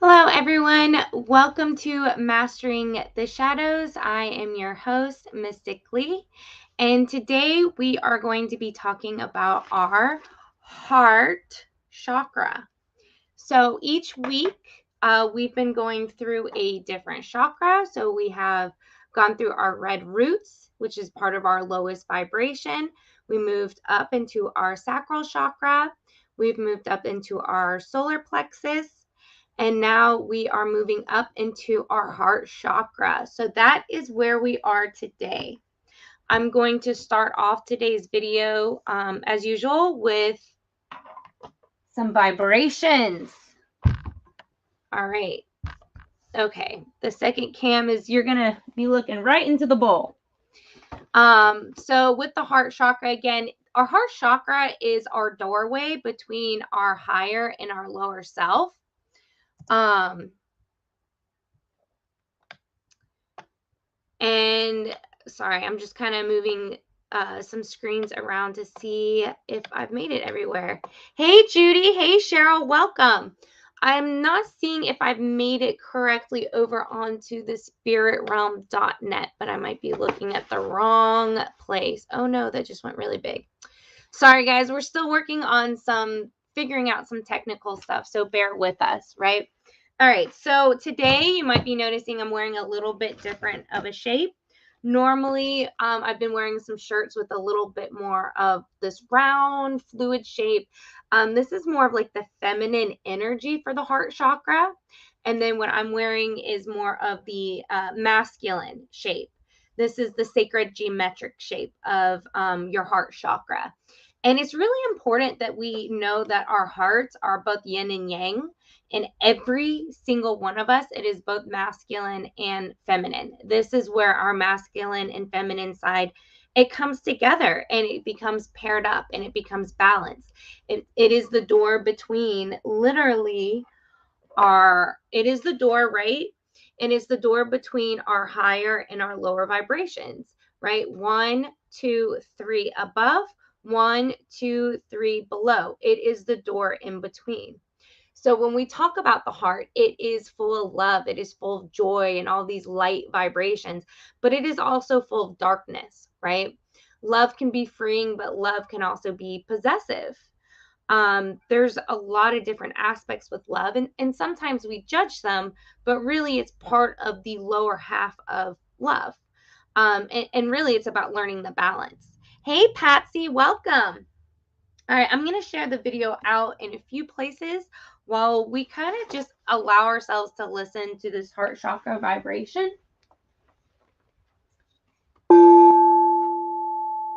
Hello, everyone. Welcome to Mastering the Shadows. I am your host, Mystic Lee, and today we are going to be talking about our heart chakra. So each week, we've been going through a different chakra. So we have gone through our red roots, which is part of our lowest vibration. We moved up into our sacral chakra. We've moved up into our solar plexus. And now we are moving up into our heart chakra. So that is where we are today. I'm going to start off today's video, as usual, with some vibrations. All right. Okay. The second cam is you're going to be looking right into the bowl. So with the heart chakra, again, our heart chakra is our doorway between our higher and our lower self. And sorry, I'm just kind of moving some screens around to see if I've made it everywhere. Hey, Judy. Hey, Cheryl. Welcome. I'm not seeing if I've made it correctly over onto the spiritrealm.net, but I might be looking at the wrong place. Oh, no, that just went really big. Sorry, guys. We're still working on figuring out some technical stuff, so bear with us, right? All right, so today you might be noticing I'm wearing a little bit different of a shape. Normally, I've been wearing some shirts with a little bit more of this round fluid shape. This is more of like the feminine energy for the heart chakra. And then what I'm wearing is more of the masculine shape. This is the sacred geometric shape of your heart chakra. And it's really important that we know that our hearts are both yin and yang. In every single one of us, it is both masculine and feminine. This is where our masculine and feminine side, it comes together and it becomes paired up and it becomes balanced. It is the door between literally it is the door, right? And it's the door between our higher and our lower vibrations, right? 1, 2, 3 above, 1, 2, 3 below. It is the door in between. So when we talk about the heart, it is full of love, it is full of joy and all these light vibrations, but it is also full of darkness, right? Love can be freeing, but love can also be possessive. There's a lot of different aspects with love, and sometimes we judge them, but really it's part of the lower half of love. And really it's about learning the balance. Hey, Patsy, welcome. All right, I'm going to share the video out in a few places while we kind of just allow ourselves to listen to this heart chakra vibration. All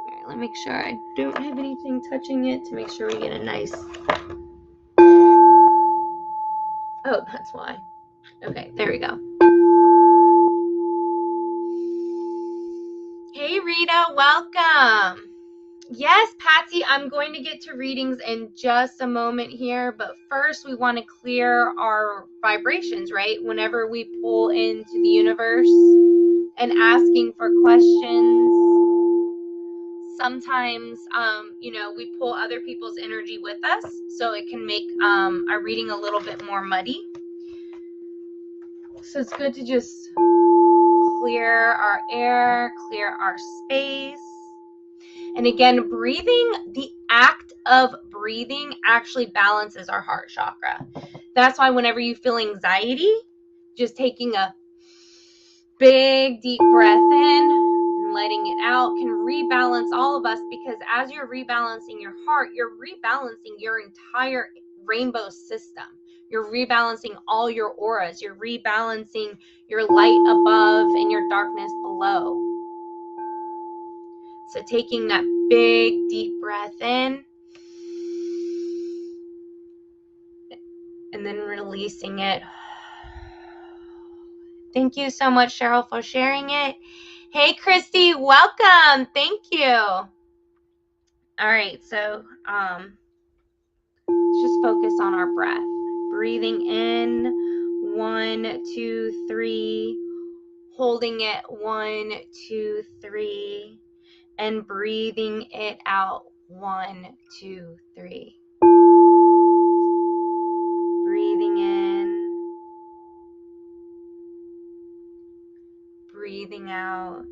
right, let me make sure I don't have anything touching it to make sure we get a nice... Oh, that's why. Okay, there we go. Hey, Rita, welcome. Yes, Patsy, I'm going to get to readings in just a moment here, but first we want to clear our vibrations, right? Whenever we pull into the universe and asking for questions, sometimes, we pull other people's energy with us, so it can make our reading a little bit more muddy. So it's good to just clear our air, clear our space. And again, breathing, the act of breathing actually balances our heart chakra. That's why whenever you feel anxiety, just taking a big deep breath in and letting it out can rebalance all of us, because as you're rebalancing your heart, you're rebalancing your entire rainbow system. You're rebalancing all your auras. You're rebalancing your light above and your darkness below. So taking that big deep breath in and then releasing it. Thank you so much, Cheryl, for sharing it. Hey, Christy, welcome. Thank you. All right, so let's just focus on our breath. Breathing in, 1, 2, 3. Holding it, 1, 2, 3. And breathing it out, 1, 2, 3. Breathing in out.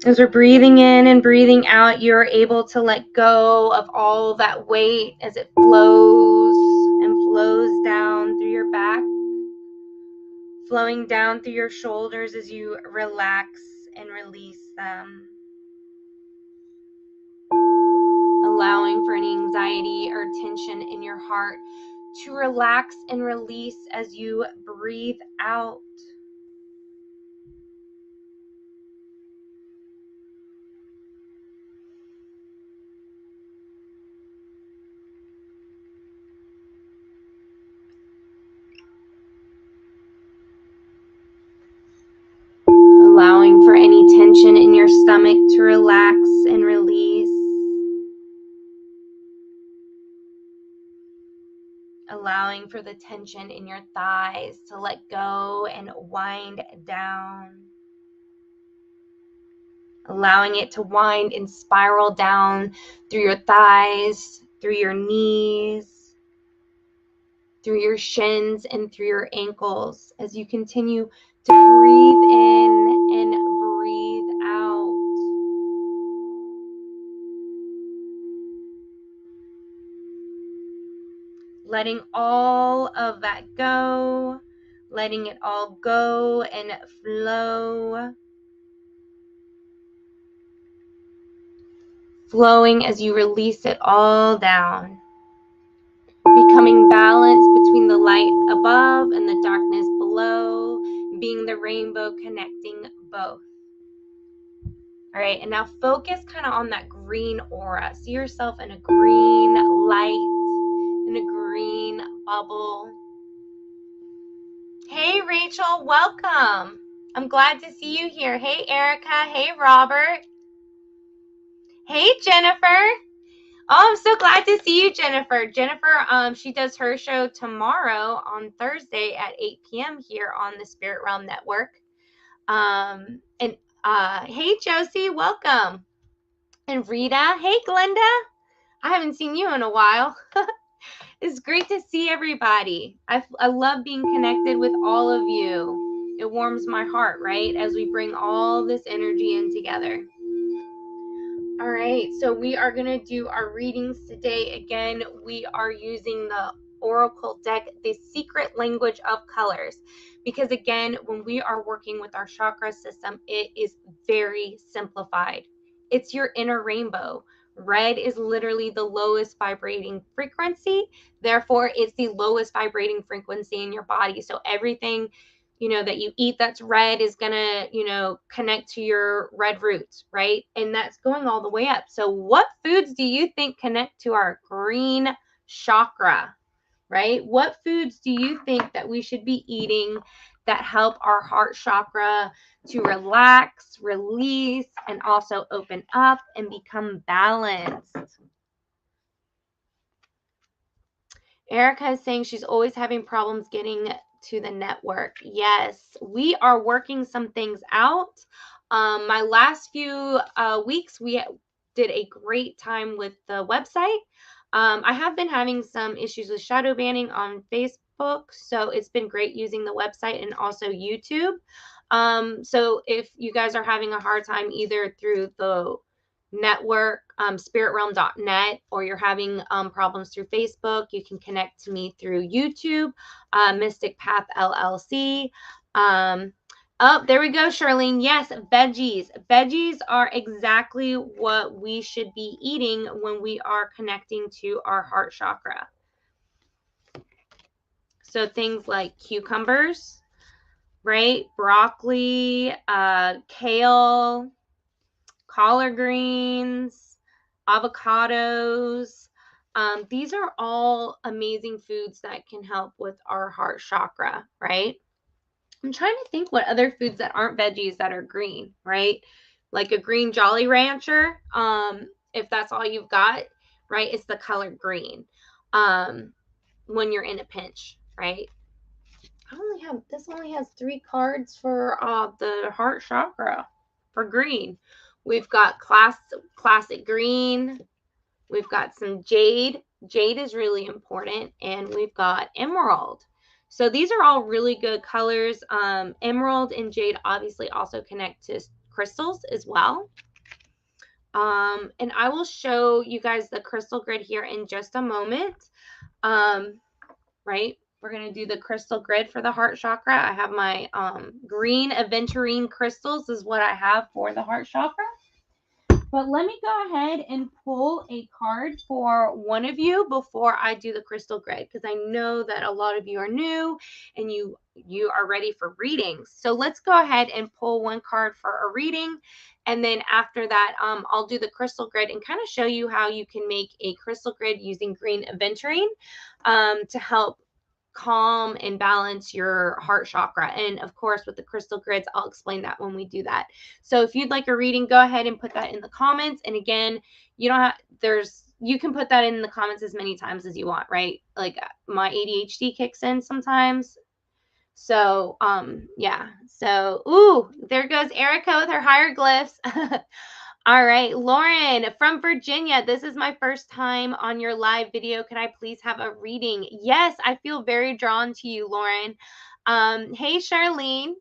As we're breathing in and breathing out, you're able to let go of all that weight as it flows and flows down through your back, flowing down through your shoulders as you relax and release them. Allowing for any anxiety or tension in your heart to relax and release as you breathe out. Allowing for any tension in your stomach to relax and release. Allowing for the tension in your thighs to let go and wind down. Allowing it to wind and spiral down through your thighs, through your knees, through your shins, and through your ankles as you continue to breathe in and breathe out. Letting all of that go, letting it all go and flow. Flowing as you release it all down. Becoming balanced between the light above and the darkness below, being the rainbow connecting both. All right, and now focus kind of on that green aura. See yourself in a green light, in a green bubble. Hey, Rachel, welcome. I'm glad to see you here. Hey, Erica. Hey, Robert. Hey, Jennifer. Oh, I'm so glad to see you, Jennifer. Jennifer, she does her show tomorrow on Thursday at 8 p.m. here on the Spirit Realm Network. Hey, Josie, welcome. And Rita, hey, Glenda. I haven't seen you in a while. It's great to see everybody. I love being connected with all of you. It warms my heart, right? As we bring all this energy in together. All right, so we are going to do our readings today. Again, we are using the Oracle deck, The Secret Language of Colors, because again, when we are working with our chakra system, it is very simplified. It's your inner rainbow. Red is literally the lowest vibrating frequency. Therefore, it's the lowest vibrating frequency in your body. So everything that you eat that's red is gonna, connect to your red roots, right? And that's going all the way up. So what foods do you think connect to our green chakra, right? What foods do you think that we should be eating that help our heart chakra to relax, release, and also open up and become balanced? Erica is saying she's always having problems getting to the network. Yes, we are working some things out. My last few weeks, we did a great time with the website. I have been having some issues with shadow banning on Facebook, so it's been great using the website and also YouTube. So if you guys are having a hard time either through the network, spiritrealm.net, or you're having problems through Facebook, you can connect to me through YouTube, Mystic Path LLC. Oh, there we go, Charlene. Yes, veggies. Veggies are exactly what we should be eating when we are connecting to our heart chakra. So things like cucumbers, right? Broccoli, kale, collard greens, avocados. These are all amazing foods that can help with our heart chakra, right? I'm trying to think what other foods that aren't veggies that are green, right? Like a green Jolly Rancher, if that's all you've got, right? It's the color green when you're in a pinch, right? this only has 3 cards for the heart chakra for green. We've got classic green. We've got some jade. Jade is really important, and we've got emerald. So these are all really good colors. Emerald and jade obviously also connect to crystals as well. And I will show you guys the crystal grid here in just a moment. Right? We're going to do the crystal grid for the heart chakra. I have my green aventurine crystals is what I have for the heart chakra. But let me go ahead and pull a card for one of you before I do the crystal grid, because I know that a lot of you are new and you are ready for readings. So let's go ahead and pull one card for a reading. And then after that, I'll do the crystal grid and kind of show you how you can make a crystal grid using green aventurine to help calm and balance your heart chakra. And of course, with the crystal grids, I'll explain that when we do that. So if you'd like a reading, go ahead and put that in the comments. And again, you don't have, you can put that in the comments as many times as you want, right? Like my ADHD kicks in sometimes. So, yeah. So, ooh, there goes Erica with her hieroglyphs. All right, Lauren from Virginia. This is my first time on your live video. Can I please have a reading? Yes, I feel very drawn to you, Lauren. Hey, Charlene.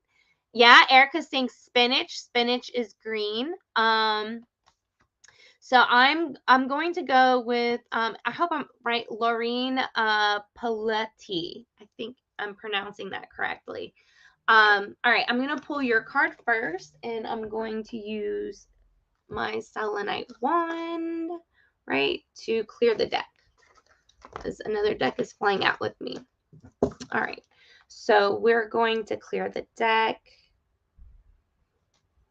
Yeah, Erica's saying spinach. Spinach is green. So I'm going to go with I hope I'm right, Laureen Paletti. I think I'm pronouncing that correctly. All right, I'm gonna pull your card first, and I'm going to use my selenite wand, right, to clear the deck, because another deck is flying out with me. All right, so we're going to clear the deck,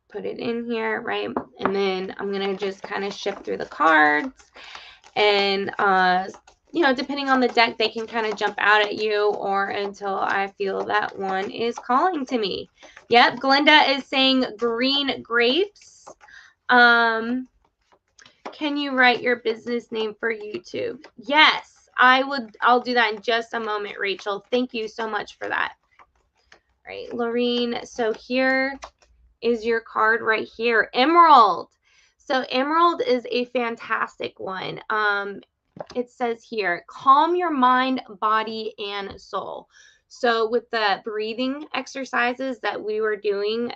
put it in here, right, and then I'm gonna just kind of shift through the cards, and you know, depending on the deck, they can kind of jump out at you or until I feel that one is calling to me. Yep, Glenda is saying green grapes. Can you write your business name for YouTube? Yes, I'll do that in just a moment, Rachel. Thank you so much for that. All right, Laureen. So here is your card right here, Emerald. So Emerald is a fantastic one. It says here, calm your mind, body, and soul. So with the breathing exercises that we were doing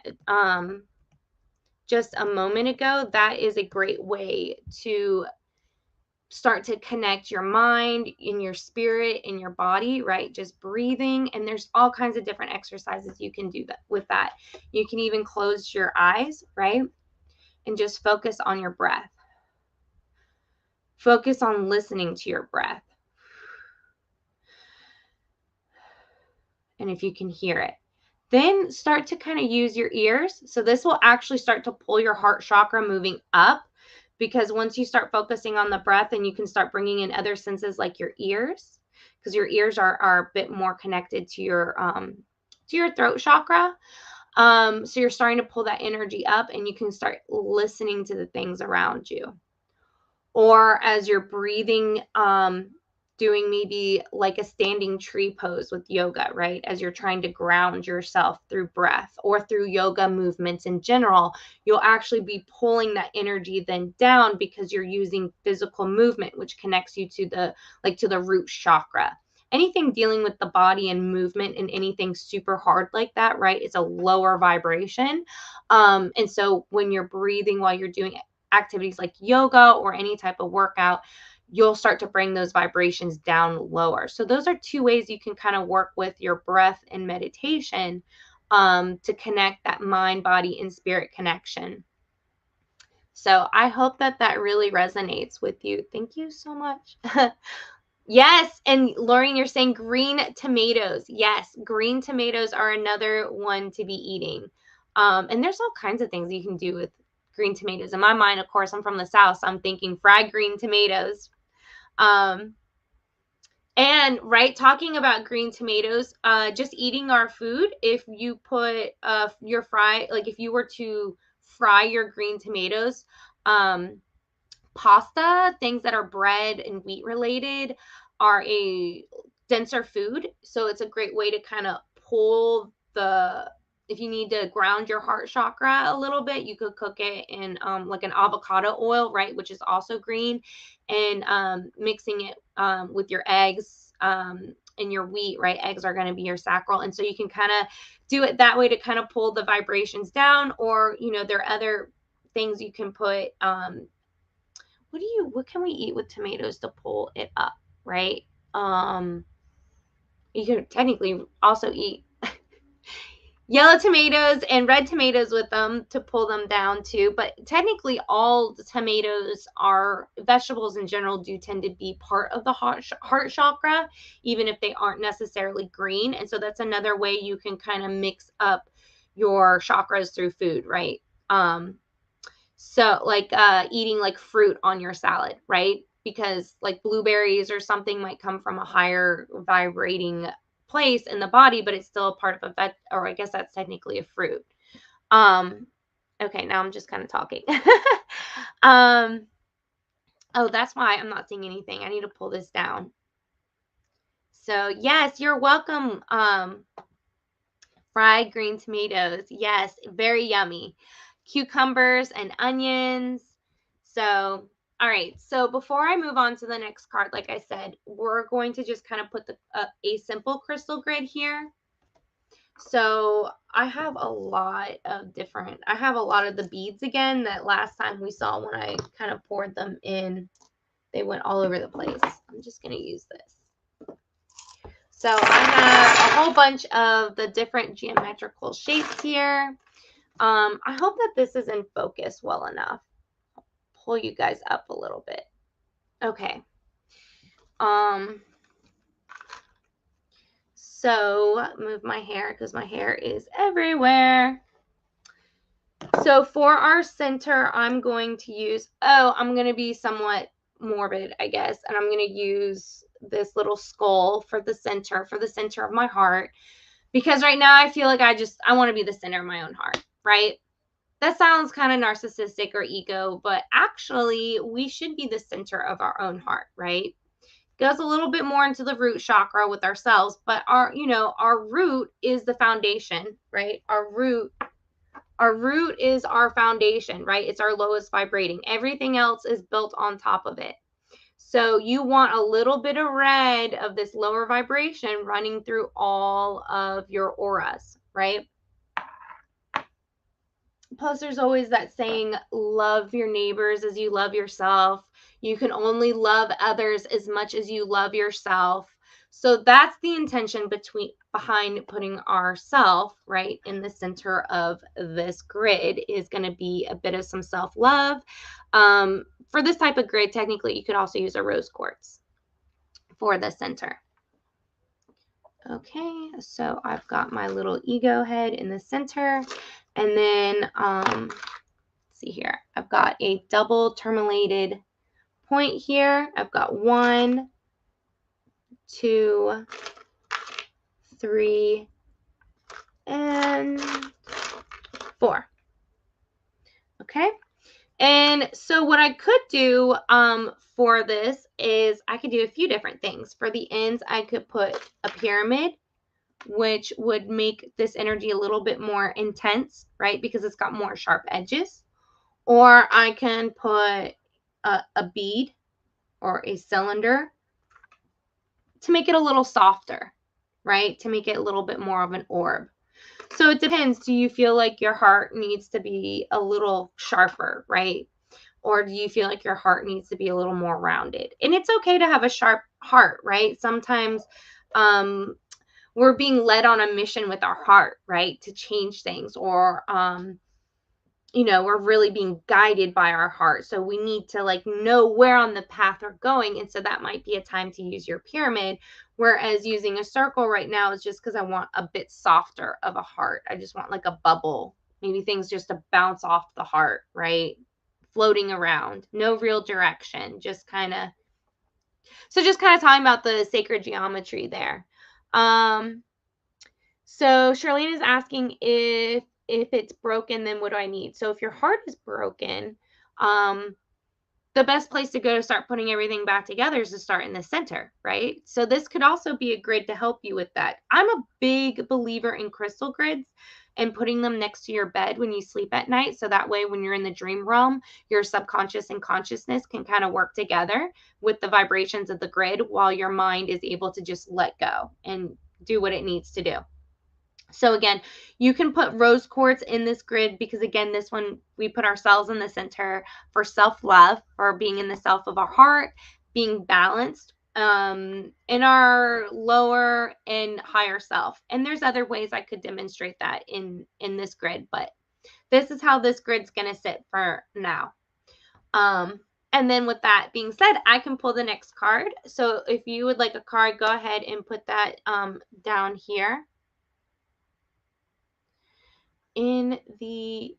just a moment ago, that is a great way to start to connect your mind and your spirit and your body, right? Just breathing. And there's all kinds of different exercises you can do that with that. You can even close your eyes, right? And just focus on your breath. Focus on listening to your breath. And if you can hear it, then start to kind of use your ears. So this will actually start to pull your heart chakra moving up, because once you start focusing on the breath, and you can start bringing in other senses like your ears, because your ears are a bit more connected to your throat chakra. So you're starting to pull that energy up, and you can start listening to the things around you. Or as you're breathing, doing maybe like a standing tree pose with yoga, right? As you're trying to ground yourself through breath or through yoga movements in general, you'll actually be pulling that energy then down, because you're using physical movement, which connects you to the root chakra. Anything dealing with the body and movement and anything super hard like that, right? It's a lower vibration. And so when you're breathing while you're doing activities like yoga or any type of workout, you'll start to bring those vibrations down lower. So those are two ways you can kind of work with your breath and meditation to connect that mind, body, and spirit connection. So I hope that that really resonates with you. Thank you so much. Yes, and Lauren, you're saying green tomatoes. Yes, green tomatoes are another one to be eating. And there's all kinds of things you can do with green tomatoes. In my mind, of course, I'm from the South, so I'm thinking fried green tomatoes. And right, talking about green tomatoes, just eating our food, if you put your if you were to fry your green tomatoes, pasta, things that are bread and wheat related, are a denser food. So it's a great way to kind of pull if you need to ground your heart chakra a little bit, you could cook it in like an avocado oil, right, which is also green, and mixing it with your eggs and your wheat, right? Eggs are going to be your sacral, and so you can kind of do it that way to kind of pull the vibrations down. Or there are other things you can put. What can we eat with tomatoes to pull it up, right? You can technically also eat yellow tomatoes and red tomatoes with them to pull them down too. But technically all the tomatoes vegetables in general do tend to be part of the heart chakra, even if they aren't necessarily green. And so that's another way you can kind of mix up your chakras through food, right? So like eating like fruit on your salad, right? Because like blueberries or something might come from a higher vibrating place in the body, but it's still a part of or I guess that's technically a fruit. Okay, now I'm just kind of talking. Oh, that's why I'm not seeing anything. I need to pull this down. So yes, you're welcome. Fried green tomatoes. Yes, very yummy. Cucumbers and onions. So, all right. So before I move on to the next card, like I said, we're going to just kind of put a simple crystal grid here. So I have a lot of the beads again that last time we saw when I kind of poured them in. They went all over the place. I'm just going to use this. So I have a whole bunch of the different geometrical shapes here. I hope that this is in focus well enough. I'll pull you guys up a little bit. Okay. So move my hair because my hair is everywhere. So for our center, I'm going to be somewhat morbid, I guess, and I'm going to use this little skull for the center of my heart, because right now I feel like I want to be the center of my own heart, right? That sounds kind of narcissistic or ego, but actually we should be the center of our own heart, right? Goes a little bit more into the root chakra with ourselves, but our root is the foundation, right? Our root is our foundation, right? It's our lowest vibrating. Everything else is built on top of it. So you want a little bit of red of this lower vibration running through all of your auras, right? Plus, there's always that saying, love your neighbors as you love yourself. You can only love others as much as you love yourself. So that's the intention behind putting ourself right in the center of this grid, is going to be a bit of some self-love. For this type of grid, technically, you could also use a rose quartz for the center. Okay, so I've got my little ego head in the center. And then, let's see here, I've got a double terminated point here. I've got 1, 2, 3, and 4. Okay. And so what I could do for this is I could do a few different things. For the ends, I could put a pyramid, which would make this energy a little bit more intense, right? Because it's got more sharp edges. Or I can put a bead or a cylinder to make it a little softer, right? To make it a little bit more of an orb. So it depends. Do you feel like your heart needs to be a little sharper, right? Or do you feel like your heart needs to be a little more rounded? And it's okay to have a sharp heart, right? Sometimes we're being led on a mission with our heart, right? To change things, or we're really being guided by our heart. So we need to know where on the path we're going. And so that might be a time to use your pyramid. Whereas using a circle right now is just because I want a bit softer of a heart. I just want like a bubble, maybe things just to bounce off the heart, right? Floating around, no real direction, just kind of talking about the sacred geometry there. So Charlene is asking if it's broken, then what do I need? So if your heart is broken, the best place to go to start putting everything back together is to start in the center, right? So this could also be a grid to help you with that. I'm a big believer in crystal grids and putting them next to your bed when you sleep at night. So that way, when you're in the dream realm, your subconscious and consciousness can kind of work together with the vibrations of the grid while your mind is able to just let go and do what it needs to do. So again, you can put rose quartz in this grid because again, this one, we put ourselves in the center for self-love, for being in the self of our heart, being balanced in our lower and higher self. And there's other ways I could demonstrate that in this grid, but this is how this grid's going to sit for now. And then with that being said, I can pull the next card. So if you would like a card, go ahead and put that down here in the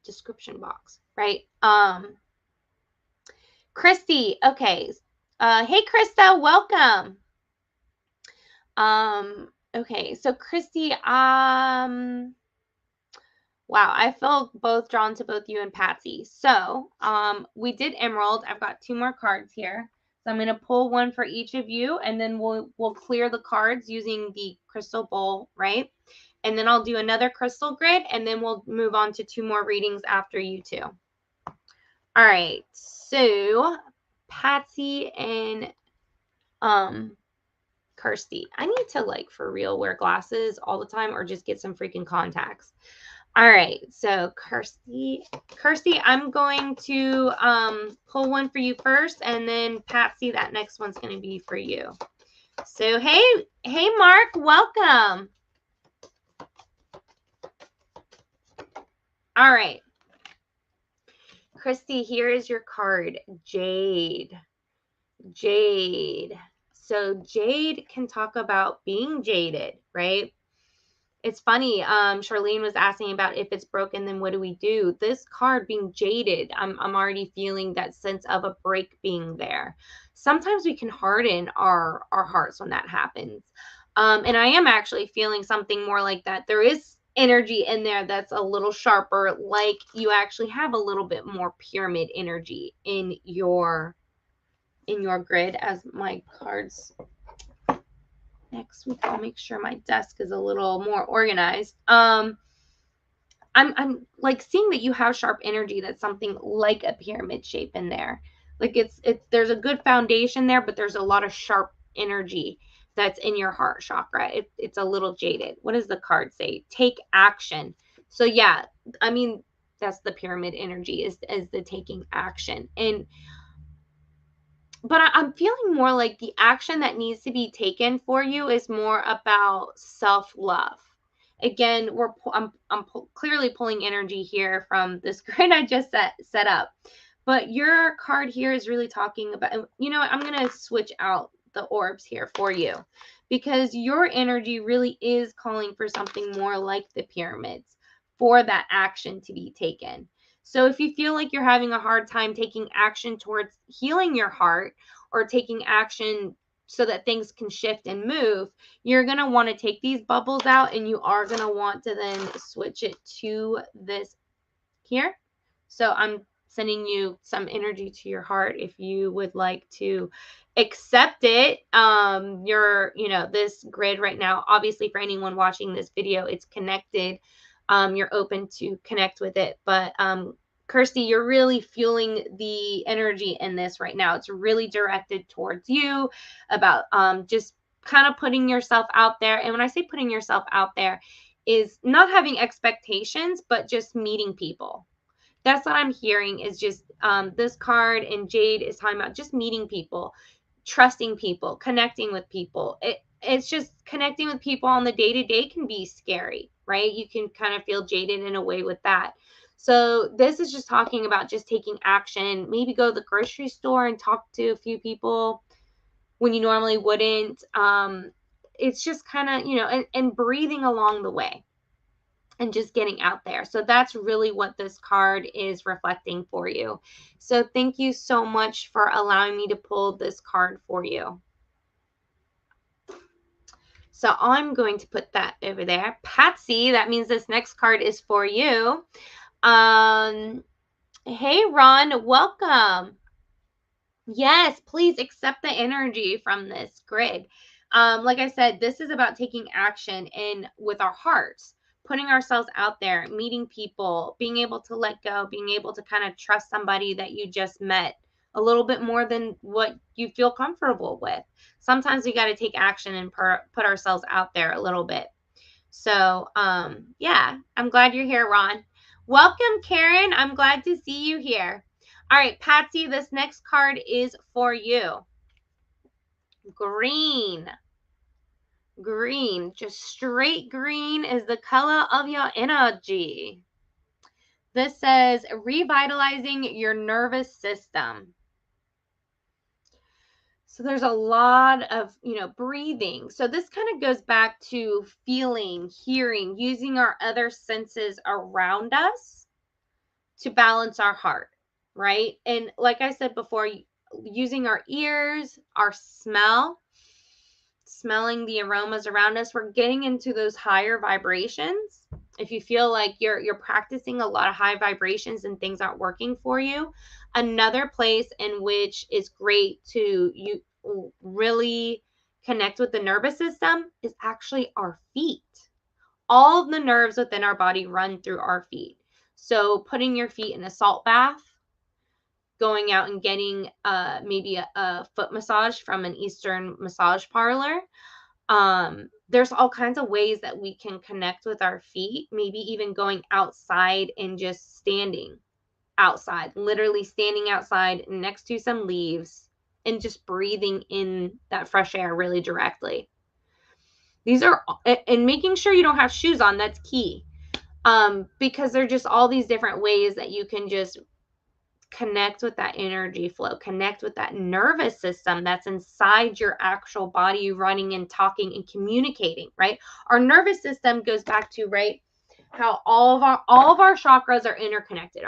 description box, right? Christy, okay. Hey, Krista, welcome. Okay, so Christy, wow, I feel both drawn to both you and Patsy. So we did Emerald. I've got 2 more cards here. So I'm going to pull one for each of you, and then we'll clear the cards using the crystal bowl, right? And then I'll do another crystal grid, and then we'll move on to 2 more readings after you 2. All right. So Patsy and Kirsty. I need to, like, for real, wear glasses all the time or just get some freaking contacts. All right. So Kirsty, I'm going to pull one for you first, and then Patsy, that next one's going to be for you. So hey, Mark, welcome. All right. Christy, here is your card, Jade. Jade. So Jade can talk about being jaded, right? It's funny. Charlene was asking about if it's broken, then what do we do? This card being jaded, I'm already feeling that sense of a break being there. Sometimes we can harden our hearts when that happens. And I am actually feeling something more like that. There is energy in there that's a little sharper, like you actually have a little bit more pyramid energy in your grid. As my cards next week, I'll make sure my desk is a little more organized. I'm like seeing that you have sharp energy that's something like a pyramid shape in there. Like it's there's a good foundation there, but there's a lot of sharp energy that's in your heart chakra. It's a little jaded. What does the card say? Take action. So yeah, I mean, that's the pyramid energy is the taking action. But I'm feeling more like the action that needs to be taken for you is more about self-love. Again, I'm clearly pulling energy here from this grid I just set up. But your card here is really talking about, you know, I'm going to switch out the orbs here for you because your energy really is calling for something more like the pyramids for that action to be taken. So if you feel like you're having a hard time taking action towards healing your heart or taking action so that things can shift and move, you're going to want to take these bubbles out and you are going to want to then switch it to this here. So I'm sending you some energy to your heart if you would like to accept it. This grid right now, obviously for anyone watching this video, it's connected. You're open to connect with it. But Kirsty, you're really fueling the energy in this right now. It's really directed towards you about just kind of putting yourself out there. And when I say putting yourself out there, is not having expectations, but just meeting people. That's what I'm hearing is just this card, and Jade is talking about just meeting people, trusting people, connecting with people. It's just connecting with people on the day-to-day can be scary, right? You can kind of feel jaded in a way with that. So this is just talking about just taking action. Maybe go to the grocery store and talk to a few people when you normally wouldn't. It's just kind of, and breathing along the way. And just getting out there. So that's really what this card is reflecting for you. So thank you so much for allowing me to pull this card for you. So I'm going to put that over there. Patsy, that means this next card is for you. Hey, Ron, welcome. Yes, please accept the energy from this grid. Like I said, this is about taking action in with our hearts, putting ourselves out there, meeting people, being able to let go, being able to kind of trust somebody that you just met a little bit more than what you feel comfortable with. Sometimes we got to take action and put ourselves out there a little bit. So, yeah, I'm glad you're here, Ron. Welcome, Karen. I'm glad to see you here. All right, Patsy, this next card is for you. Green. Green, just straight green is the color of your energy. This says revitalizing your nervous system. So there's a lot of, breathing. So this kind of goes back to feeling, hearing, using our other senses around us to balance our heart, right? And like I said before, using our ears, our smelling the aromas around us, we're getting into those higher vibrations. If you feel like you're practicing a lot of high vibrations and things aren't working for you, another place in which is great to you really connect with the nervous system is actually our feet. All of the nerves within our body run through our feet. So putting your feet in a salt bath, going out and getting maybe a foot massage from an Eastern massage parlor. There's all kinds of ways that we can connect with our feet, maybe even going outside and just standing outside, literally standing outside next to some leaves and just breathing in that fresh air really directly. These are, and making sure you don't have shoes on, that's key. Because there are just all these different ways that you can just connect with that energy flow, connect with that nervous system that's inside your actual body, running and talking and communicating, right? Our nervous system goes back to, right, how all of our chakras are interconnected.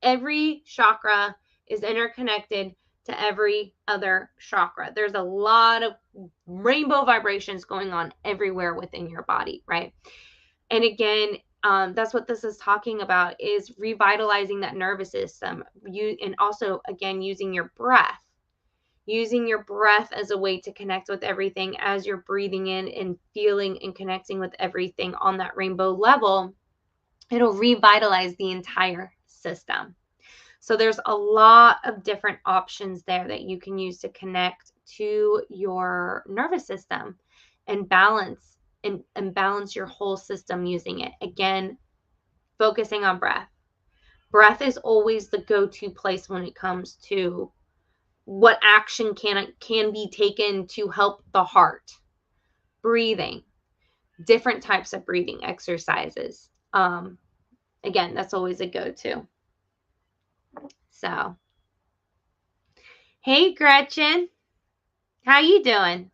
Every chakra is interconnected to every other chakra. There's a lot of rainbow vibrations going on everywhere within your body, right? And again, that's what this is talking about, is revitalizing that nervous system. And also, again, using your breath as a way to connect with everything as you're breathing in and feeling and connecting with everything on that rainbow level. It'll revitalize the entire system. So there's a lot of different options there that you can use to connect to your nervous system and balance your whole system using it. Again, focusing on breath. Breath is always the go-to place when it comes to what action can be taken to help the heart. Breathing, different types of breathing exercises. Again, that's always a go-to. So, hey Gretchen, how you doing?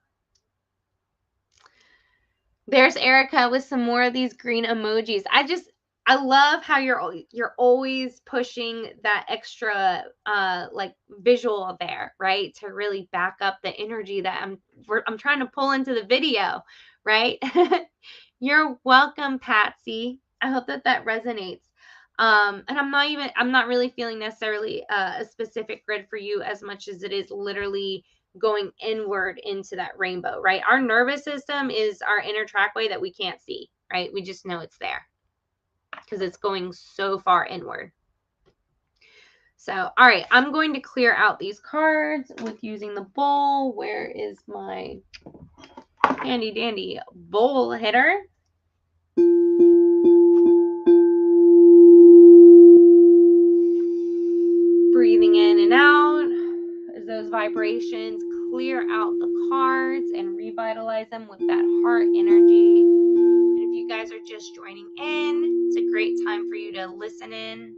There's Erica with some more of these green emojis. I love how you're always pushing that extra like visual there, right? To really back up the energy that I'm trying to pull into the video, right? You're welcome, Patsy. I hope that resonates. And I'm not really feeling necessarily a specific grid for you as much as it is literally going inward into that rainbow, right? Our nervous system is our inner trackway that we can't see, right? We just know it's there because it's going so far inward. So, all right, I'm going to clear out these cards with using the bowl. Where is my handy dandy bowl hitter? Breathing in and out as those vibrations clear out the cards and revitalize them with that heart energy. And if you guys are just joining in, it's a great time for you to listen in.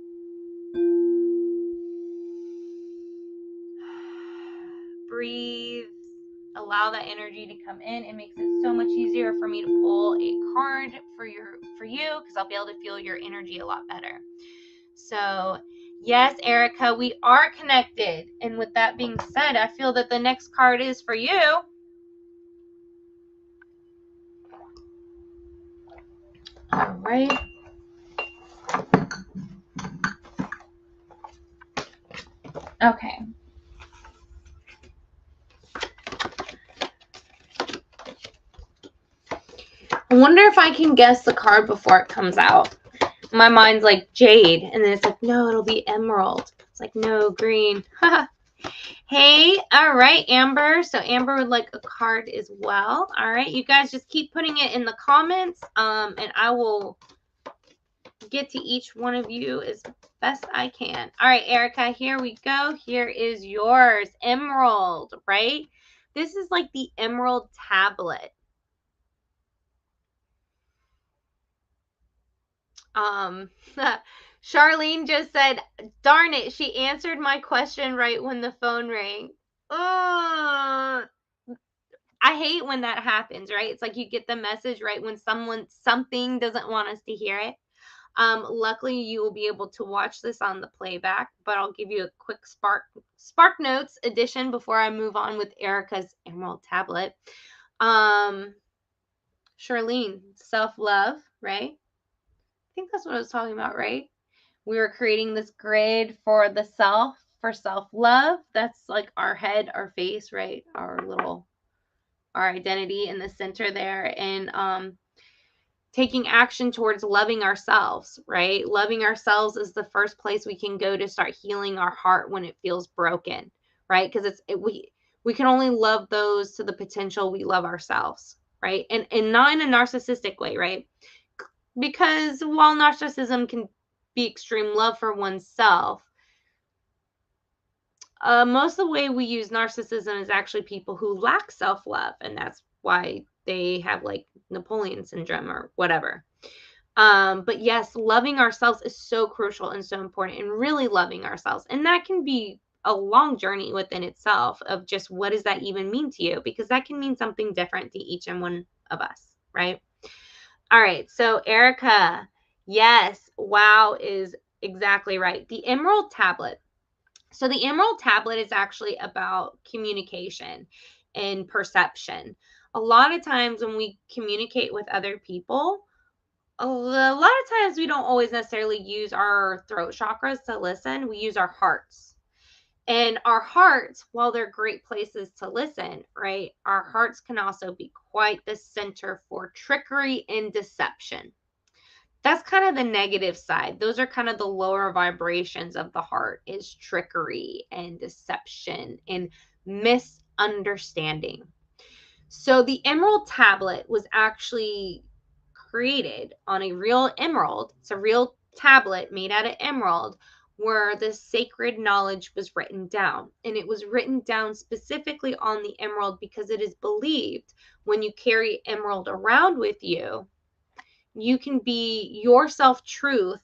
Breathe. Allow that energy to come in. It makes it so much easier for me to pull a card for you because I'll be able to feel your energy a lot better. So, yes, Erica, we are connected. And with that being said, I feel that the next card is for you. All right. Okay. I wonder if I can guess the card before it comes out. My mind's like jade, and then it's like, no, it'll be emerald. It's like, no, green. Hey, all right, Amber. So Amber would like a card as well. All right, you guys just keep putting it in the comments, and I will get to each one of you as best I can. All right, Erica, here we go. Here is yours, emerald, right? This is like the emerald tablet. Charlene just said, darn it, she answered my question right when the phone rang. Oh, I hate when that happens, right? It's like you get the message right when something doesn't want us to hear it. Luckily, you will be able to watch this on the playback, but I'll give you a quick Spark Notes edition before I move on with Erica's Emerald Tablet. Charlene, self-love, right? I think that's what I was talking about, right? We were creating this grid for the self, for self-love. That's like our head, our face, right? Our identity in the center there. And taking action towards loving ourselves, right? Loving ourselves is the first place we can go to start healing our heart when it feels broken, right? Because we can only love those to the potential we love ourselves, right? And not in a narcissistic way, right? Because while narcissism can be extreme love for oneself, most of the way we use narcissism is actually people who lack self-love, and that's why they have like Napoleon syndrome or whatever. But yes, loving ourselves is so crucial and so important, and really loving ourselves. And that can be a long journey within itself of just what does that even mean to you? Because that can mean something different to each and one of us, right? All right. So Erica, yes, wow is exactly right. The Emerald Tablet. So the Emerald Tablet is actually about communication and perception. A lot of times when we communicate with other people, a lot of times we don't always necessarily use our throat chakras to listen. We use our hearts. And our hearts, while they're great places to listen, right? Our hearts can also be quite the center for trickery and deception. That's kind of the negative side. Those are kind of the lower vibrations of the heart, is trickery and deception and misunderstanding. So the Emerald Tablet was actually created on a real emerald. It's a real tablet made out of emerald where the sacred knowledge was written down. And it was written down specifically on the emerald because it is believed when you carry emerald around with you, you can be, your self-truth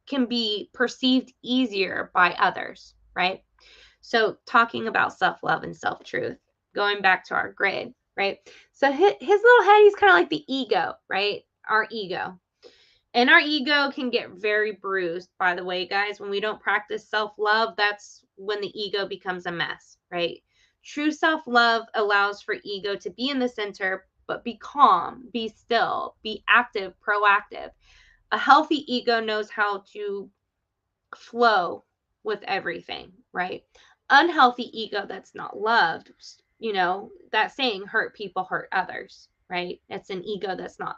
can be perceived easier by others, right? So talking about self-love and self-truth, going back to our grid, right? So his little head, he's kind of like the ego, right? Our ego. And our ego can get very bruised, by the way, guys. When we don't practice self-love, that's when the ego becomes a mess, right? True self-love allows for ego to be in the center, but be calm, be still, be active, proactive. A healthy ego knows how to flow with everything, right? Unhealthy ego that's not loved, that saying, hurt people hurt others, right? It's an ego that's not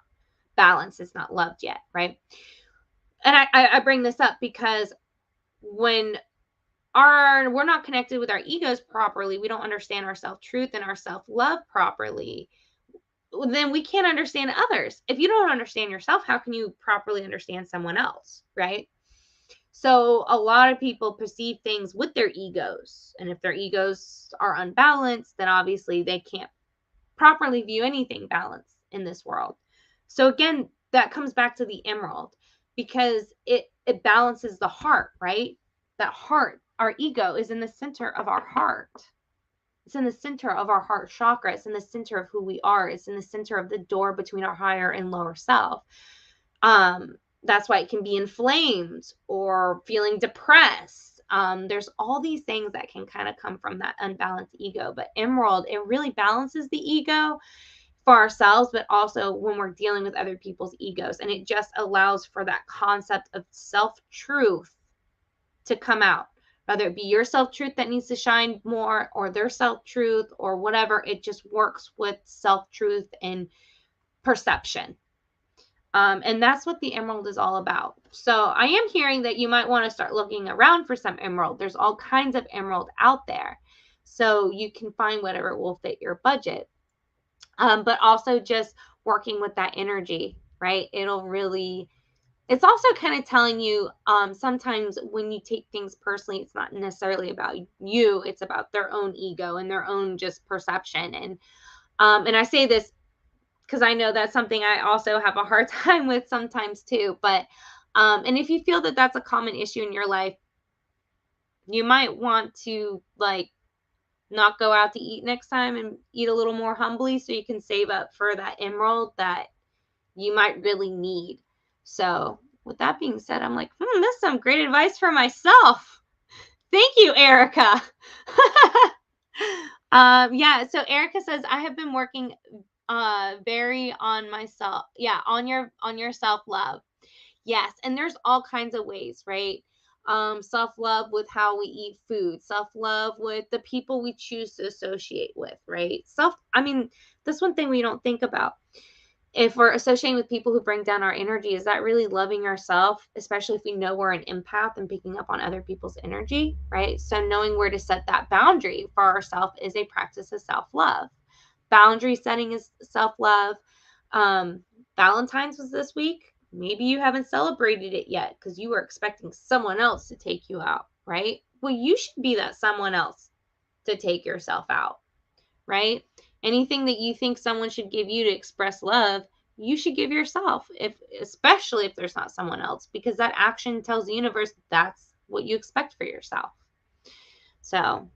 balanced, it's not loved yet, right? And I bring this up because when we're not connected with our egos properly, we don't understand our self-truth and our self-love properly, then we can't understand others. If you don't understand yourself, how can you properly understand someone else, right? So a lot of people perceive things with their egos. And if their egos are unbalanced, then obviously they can't properly view anything balanced in this world. So again, that comes back to the emerald because it balances the heart, right? That heart, our ego is in the center of our heart. It's in the center of our heart chakra. It's in the center of who we are. It's in the center of the door between our higher and lower self. That's why it can be inflamed or feeling depressed. There's all these things that can kind of come from that unbalanced ego. But emerald, it really balances the ego for ourselves, but also when we're dealing with other people's egos. And it just allows for that concept of self-truth to come out. Whether it be your self-truth that needs to shine more or their self-truth or whatever, it just works with self-truth and perception. And that's what the emerald is all about. So I am hearing that you might want to start looking around for some emerald. There's all kinds of emerald out there. So you can find whatever will fit your budget. But also just working with that energy, right? It's also kind of telling you sometimes when you take things personally, it's not necessarily about you, it's about their own ego and their own just perception. And I say this because I know that's something I also have a hard time with sometimes too. But and if you feel that that's a common issue in your life, you might want to like not go out to eat next time and eat a little more humbly so you can save up for that emerald that you might really need. So with that being said, I'm like, that's some great advice for myself. Thank you, Erica. Yeah, so Erica says, I have been working very on myself. Yeah, on your self-love. Yes, and there's all kinds of ways, right? Self-love with how we eat food, self-love with the people we choose to associate with, right? That's one thing we don't think about. If we're associating with people who bring down our energy, is that really loving ourselves, especially if we know we're an empath and picking up on other people's energy, right? So knowing where to set that boundary for ourselves is a practice of self-love. Boundary setting is self-love. Valentine's was this week. Maybe you haven't celebrated it yet because you were expecting someone else to take you out, right? Well, you should be that someone else to take yourself out, right? Anything that you think someone should give you to express love, you should give yourself, especially if there's not someone else, because that action tells the universe that's what you expect for yourself. So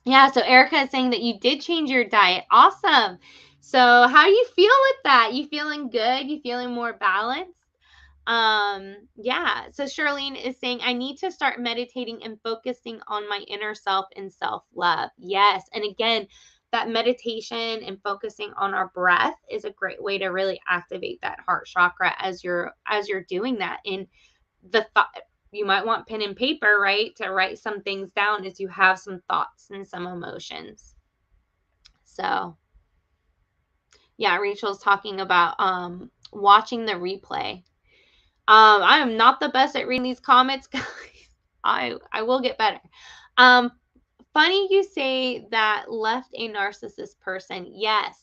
yeah, so Erica is saying that you did change your diet. Awesome. So how do you feel with that? You feeling good? You feeling more balanced? Yeah. So Charlene is saying, I need to start meditating and focusing on my inner self and self-love. Yes. And again, that meditation and focusing on our breath is a great way to really activate that heart chakra as you're doing that. And the thought, you might want pen and paper, right, to write some things down as you have some thoughts and some emotions. So yeah, Rachel's talking about watching the replay. I am not the best at reading these comments, guys. I will get better. Funny you say that left a narcissist person. Yes.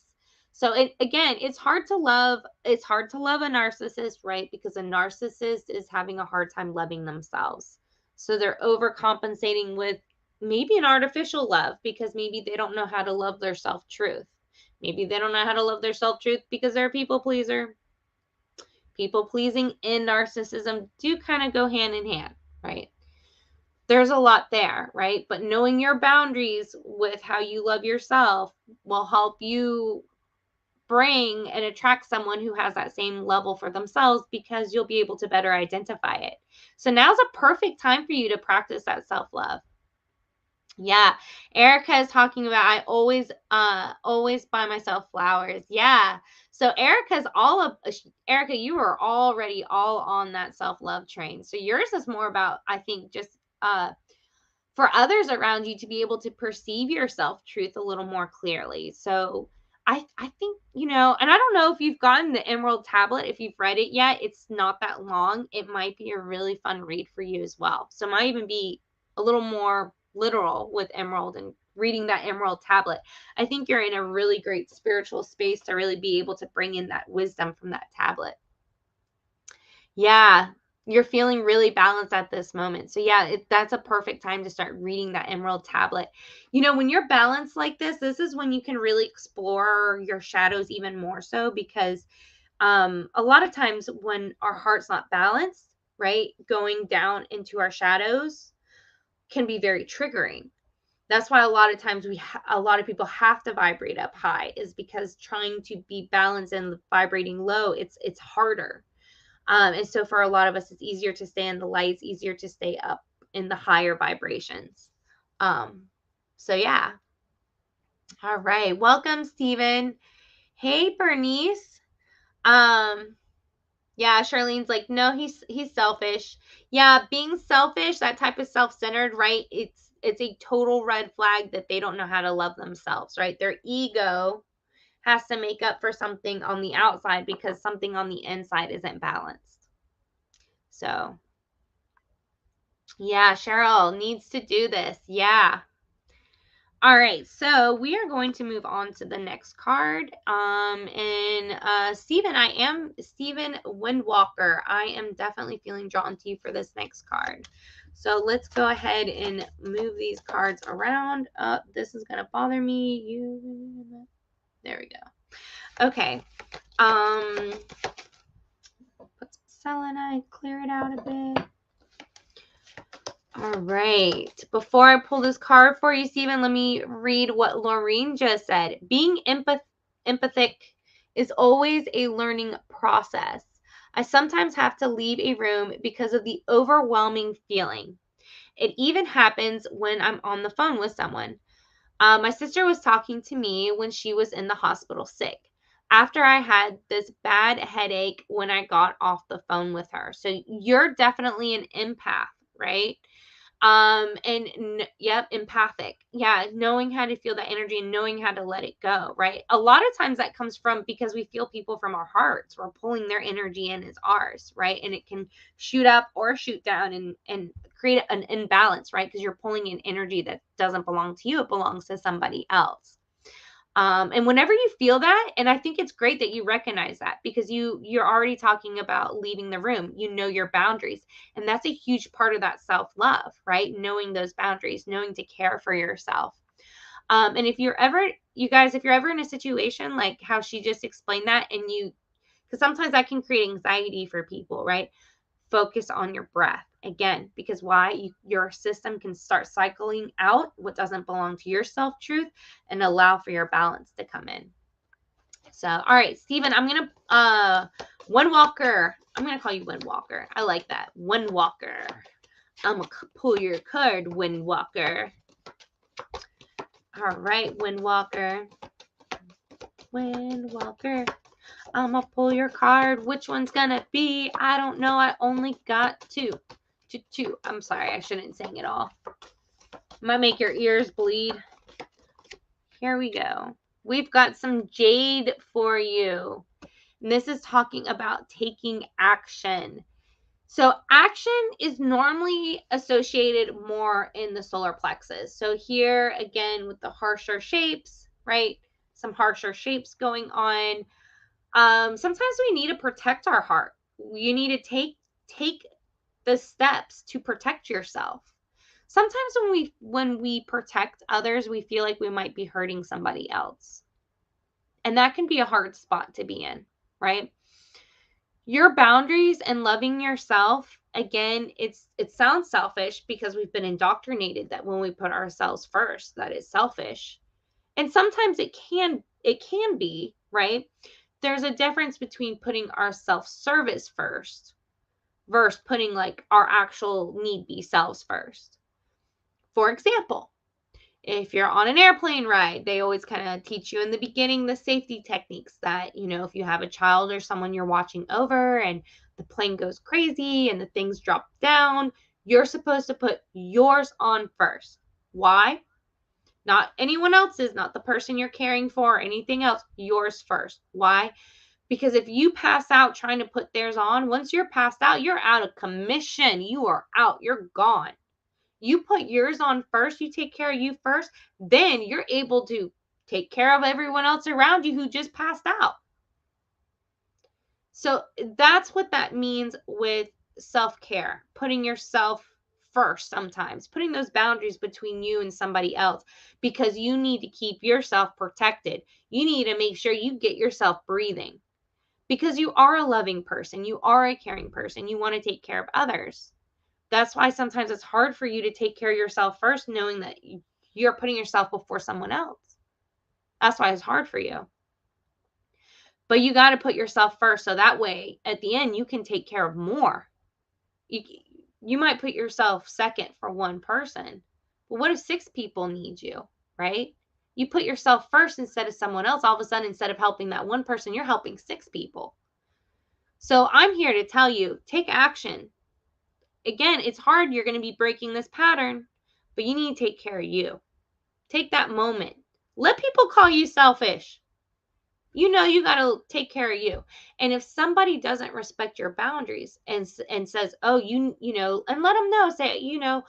So it's hard to love a narcissist, right? Because a narcissist is having a hard time loving themselves. So they're overcompensating with maybe an artificial love because maybe they don't know how to love their self-truth. Maybe they don't know how to love their self-truth because they're a people pleaser. People pleasing and narcissism do kind of go hand in hand, right? There's a lot there, right? But knowing your boundaries with how you love yourself will help you bring and attract someone who has that same level for themselves because you'll be able to better identify it. So now's a perfect time for you to practice that self-love. Yeah. Erica is talking about, I always buy myself flowers. Yeah. So Erica, you are already all on that self-love train. So yours is more about, I think, just for others around you to be able to perceive your self-truth a little more clearly. So I think, and I don't know if you've gotten the Emerald Tablet, if you've read it yet, it's not that long. It might be a really fun read for you as well. So it might even be a little more literal with Emerald and reading that Emerald Tablet. I think you're in a really great spiritual space to really be able to bring in that wisdom from that tablet. Yeah, you're feeling really balanced at this moment. So yeah, that's a perfect time to start reading that Emerald Tablet. When you're balanced like this is when you can really explore your shadows even more so, because a lot of times when our heart's not balanced, right, going down into our shadows can be very triggering. That's why a lot of times a lot of people have to vibrate up high, is because trying to be balanced and vibrating low, it's harder. And so for a lot of us, it's easier to stay in the lights, easier to stay up in the higher vibrations. So yeah. All right. Welcome, Stephen. Hey, Bernice. Yeah, Charlene's like, no, he's selfish. Yeah, being selfish, that type of self-centered, right? It's a total red flag that they don't know how to love themselves, right? Their ego has to make up for something on the outside because something on the inside isn't balanced. So, yeah, Cheryl needs to do this. Yeah. All right, so we are going to move on to the next card. Stephen Windwalker. I am definitely feeling drawn to you for this next card. So let's go ahead and move these cards around. This is gonna bother me. There we go. Okay. Put some selenite, clear it out a bit. All right. Before I pull this card for you, Stephen, let me read what Laureen just said. Being empathic is always a learning process. I sometimes have to leave a room because of the overwhelming feeling. It even happens when I'm on the phone with someone. My sister was talking to me when she was in the hospital sick, after I had this bad headache when I got off the phone with her. So you're definitely an empath, right? Yep, empathic. Yeah, knowing how to feel that energy and knowing how to let it go, right? A lot of times that comes from because we feel people from our hearts. We're pulling their energy in as ours, right? And it can shoot up or shoot down and create an imbalance, right? Because you're pulling in energy that doesn't belong to you, it belongs to somebody else. And whenever you feel that, and I think it's great that you recognize that because you're already talking about leaving the room, you know your boundaries, and that's a huge part of that self-love, right? Knowing those boundaries, knowing to care for yourself. And if you're ever, you guys, if you're ever in a situation like how she just explained that, and because sometimes that can create anxiety for people, right? Focus on your breath again, because why? Your system can start cycling out what doesn't belong to your self-truth and allow for your balance to come in. So, all right, Stephen, I'm going to, Windwalker. I'm going to call you Windwalker. I like that. Windwalker. I'm going to pull your card, Windwalker. All right, Windwalker. Windwalker. I'm going to pull your card. Which one's going to be? I don't know. I only got two. I'm sorry. I shouldn't sing it all. Might make your ears bleed. Here we go. We've got some jade for you. And this is talking about taking action. So action is normally associated more in the solar plexus. So here again with the harsher shapes, right? Some harsher shapes going on. Sometimes we need to protect our heart. You need to take the steps to protect yourself. Sometimes when we protect others, we feel like we might be hurting somebody else. And that can be a hard spot to be in, right? Your boundaries and loving yourself, again, it sounds selfish because we've been indoctrinated that when we put ourselves first, that is selfish. And sometimes it can be, right? There's a difference between putting our self-service first versus putting like our actual need be selves first. For example, if you're on an airplane ride, they always kind of teach you in the beginning the safety techniques that, you know, if you have a child or someone you're watching over and the plane goes crazy and the things drop down, you're supposed to put yours on first. Why? Not anyone else's, not the person you're caring for or anything else, yours first. Why? Because if you pass out trying to put theirs on, once you're passed out, you're out of commission. You are out. You're gone. You put yours on first, you take care of you first, then you're able to take care of everyone else around you who just passed out. So that's what that means with self-care, putting yourself first sometimes, putting those boundaries between you and somebody else because you need to keep yourself protected. You need to make sure you get yourself breathing because you are a loving person. You are a caring person. You want to take care of others. That's why sometimes it's hard for you to take care of yourself first, knowing that you're putting yourself before someone else. That's why it's hard for you. But you got to put yourself first. So that way, at the end, you can take care of more. You might put yourself second for one person. But what if 6 people need you, right? You put yourself first instead of someone else. All of a sudden, instead of helping that one person, you're helping 6 people. So I'm here to tell you, take action. Again, it's hard. You're going to be breaking this pattern, but you need to take care of you. Take that moment. Let people call you selfish. you know you got to take care of you. And if somebody doesn't respect your boundaries and says, oh, you know, and let them know, say, you know,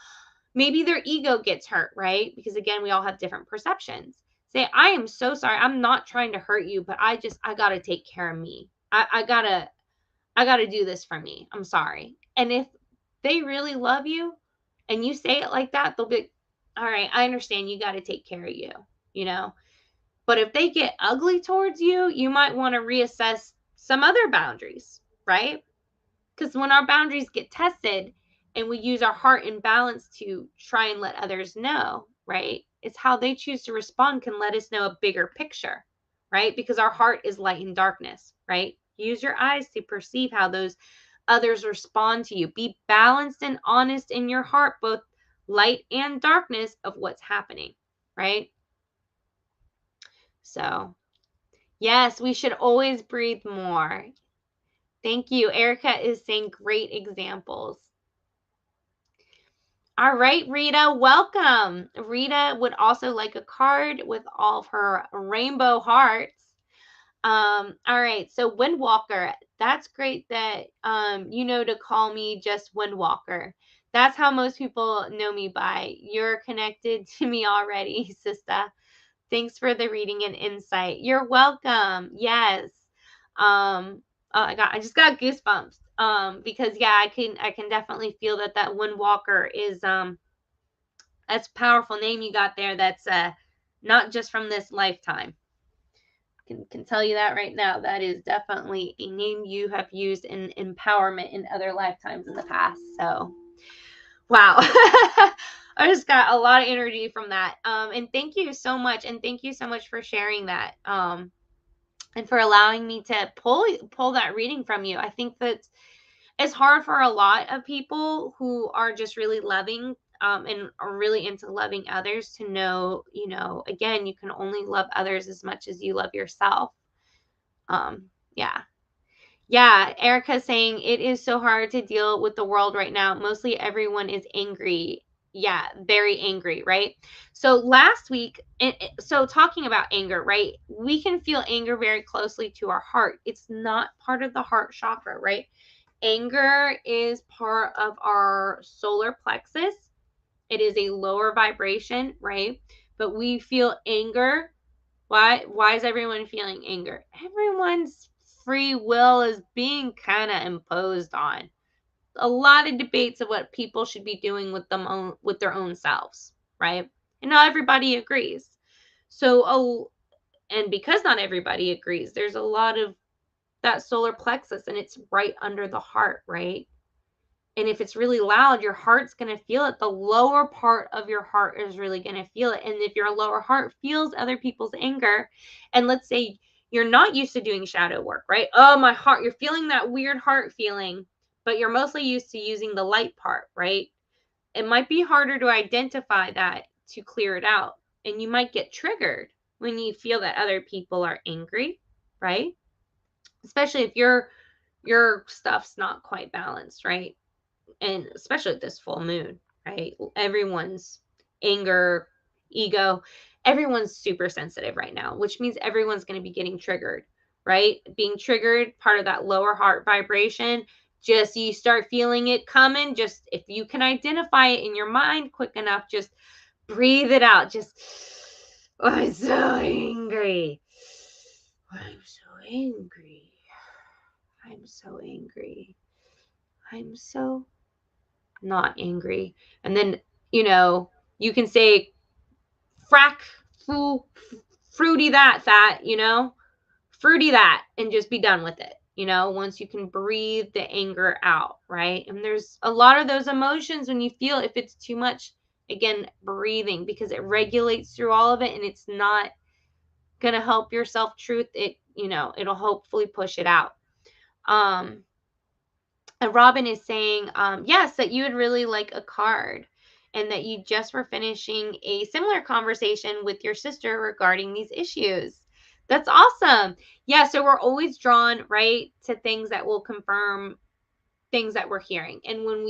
maybe their ego gets hurt, right? Because again, we all have different perceptions. Say, I am so sorry, I'm not trying to hurt you, but I got to take care of me. I gotta do this for me, I'm sorry. And if they really love you and you say it like that, they'll be, all right, I understand, you got to take care of you, you know. But if they get ugly towards you, you might want to reassess some other boundaries, right? Because when our boundaries get tested and we use our heart and balance to try and let others know, right? It's how they choose to respond can let us know a bigger picture, right? Because our heart is light and darkness, right? Use your eyes to perceive how those others respond to you. Be balanced and honest in your heart, both light and darkness of what's happening, right? So, yes, we should always breathe more. Thank you. Erica is saying great examples. All right, Rita, welcome. Rita would also like a card with all of her rainbow hearts. All right, so Windwalker, that's great that you know to call me just Windwalker. That's how most people know me by. You're connected to me already, sister. Thanks for the reading and insight. You're welcome. Yes. Oh, I just got goosebumps. Because yeah, I can definitely feel that Windwalker is that's a powerful name you got there. That's not just from this lifetime. Can tell you that right now. That is definitely a name you have used in empowerment in other lifetimes in the past. So wow. I just got a lot of energy from that. And thank you so much. And thank you so much for sharing that. And for allowing me to pull that reading from you. I think that it's hard for a lot of people who are just really loving and are really into loving others to know, you know, again, you can only love others as much as you love yourself. Yeah. Yeah, Erica's saying it is so hard to deal with the world right now. Mostly everyone is angry. Yeah, very angry, right? So last week, so talking about anger, right? We can feel anger very closely to our heart. It's not part of the heart chakra, right? Anger is part of our solar plexus. It is a lower vibration, right? But we feel anger. Why is everyone feeling anger? Everyone's free will is being kind of imposed on. A lot of debates of what people should be doing with their own selves, right? And not everybody agrees. So, and because not everybody agrees, there's a lot of that solar plexus, and it's right under the heart, right? And if it's really loud, your heart's going to feel it. The lower part of your heart is really going to feel it. And if your lower heart feels other people's anger, and let's say you're not used to doing shadow work, right? Oh, my heart, you're feeling that weird heart feeling, but you're mostly used to using the light part, right? It might be harder to identify that to clear it out. And you might get triggered when you feel that other people are angry, right? Especially if your stuff's not quite balanced, right? And especially this full moon, right? Everyone's anger, ego, everyone's super sensitive right now, which means everyone's going to be getting triggered, right? Being triggered, part of that lower heart vibration. Just you start feeling it coming. Just if you can identify it in your mind quick enough, just breathe it out. Just, oh, I'm so angry. I'm so angry. I'm so angry. I'm so not angry. And then, you know, you can say frack, foo, fruity that, you know, fruity that, and just be done with it. You know, once you can breathe the anger out, right? And there's a lot of those emotions when you feel if it's too much, again, breathing, because it regulates through all of it, and it's not going to help your self-truth. It, you know, it'll hopefully push it out. And Robin is saying, yes, that you would really like a card, and that you just were finishing a similar conversation with your sister regarding these issues. That's awesome. Yeah, so we're always drawn, right, to things that will confirm things that we're hearing. And when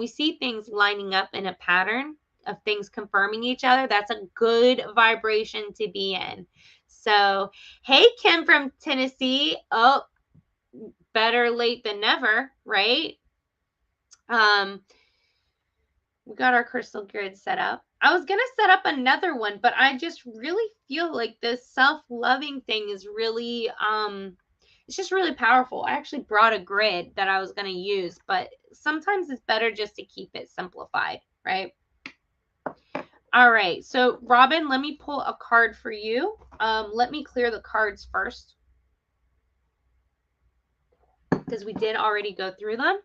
we see things lining up in a pattern of things confirming each other, that's a good vibration to be in. So, hey, Kim from Tennessee. Oh, better late than never, right? We got our crystal grid set up. I was going to set up another one, but I just really feel like this self-loving thing is really, it's just really powerful. I actually brought a grid that I was going to use, but sometimes it's better just to keep it simplified, right? All right. So Robin, let me pull a card for you. Let me clear the cards first, because we did already go through them.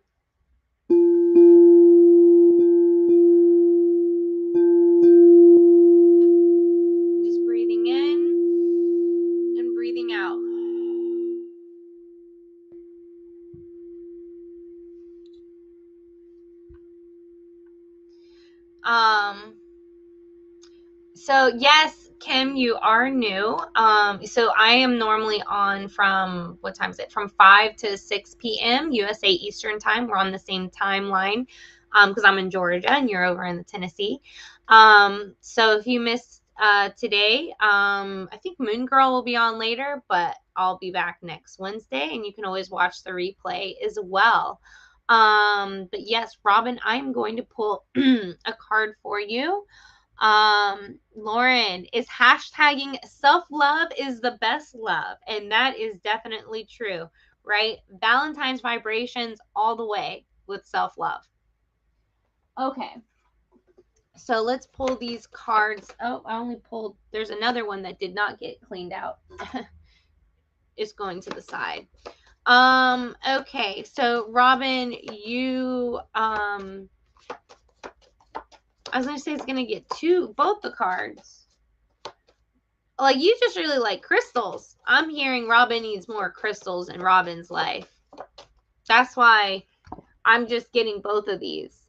Just breathing in and breathing out. So yes, Kim, you are new. So I am normally on from, what time is it? From 5 to 6 p.m. USA Eastern time. We're on the same timeline, because I'm in Georgia and you're over in the Tennessee. So if you missed today, I think Moon Girl will be on later, but I'll be back next Wednesday, and you can always watch the replay as well. But yes, Robin, I'm going to pull a card for you. Lauren is hashtagging self-love is the best love, and that is definitely true, right? Valentine's vibrations all the way with self-love. Okay, so let's pull these cards. Oh, I only pulled, there's another one that did not get cleaned out. It's going to the side. Okay, so Robin, you I was gonna say it's gonna get both the cards. Like, you just really like crystals. I'm hearing Robin needs more crystals in Robin's life. That's why I'm just getting both of these.